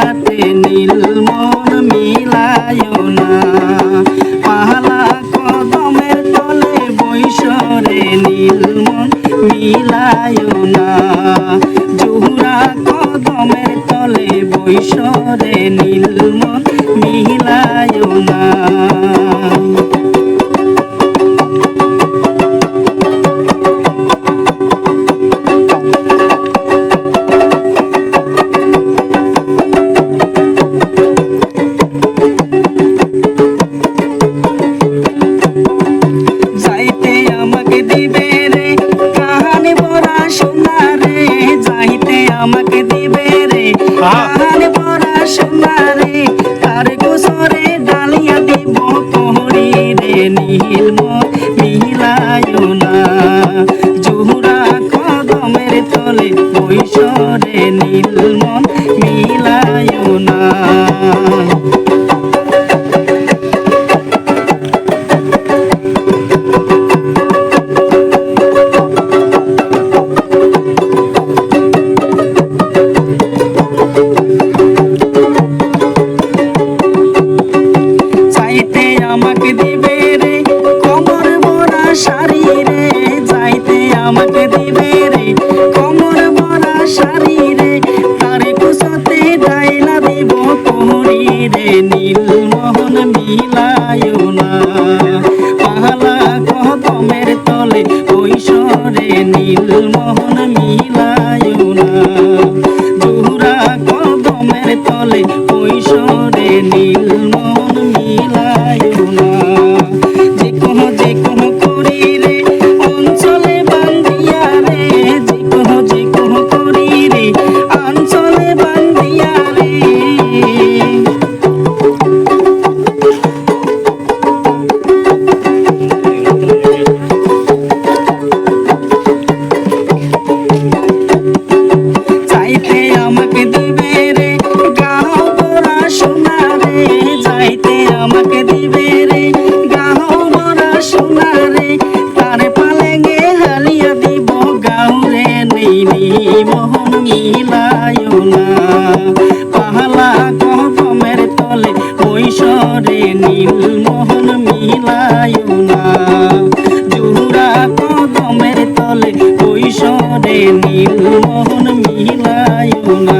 সাথে নীলমন মিলায় না। পাহালা কদমের তলে বৈশরে নীলমন মিলায় না। জোহরা কদমের তলে বৈশরে নীলমন মিলায় না। যাইতে আমাকে দিবে রে কাহানি ভরা সোনা রে, যাইতে আমাকে দিবে রে কাহানি ভরা সোনা রে। তার গোসরে ডালিয়া দিব কোহরি রে নীলমন মিলায় না। জোহরা কদমের তলে বৈশরে নীলমন মিলায় না। যাইতে আমাকে দিবে রে কোমর ভরা শাড়ি রে, যাইতে আমাকে দিবে রে কোমর ভরা শাড়ি রে। তার কুসতে ডাইলা দিব কোহরি রে নীলমোহন মিলায় না। পাহালা কদমের তলে বৈশরে নীলমোহন মিলায় না। জোহরা কদমের তলে বৈশরে নীলমোহন মিলায় না। যে কোনো করি রে অঞ্চলে বান্ধিয়া রে, যে কোনো করি রে অঞ্চলে বান্ধিয়া রে। যাইতে আমাকে দিবে রে গাও ভরা সোনা রে, যাইতে আমাকে দিবে রে গাও ভরা সোনা রে। তার পালেঙ্গে হালিয়া দিব গাও রে নীলমোহন মিলায় না। পাহালা কদমের তলে বৈশরে নীলমোহন মিলায় না। জোহরা কদমের তলে বৈশরে নীলমোহন মিলায় না।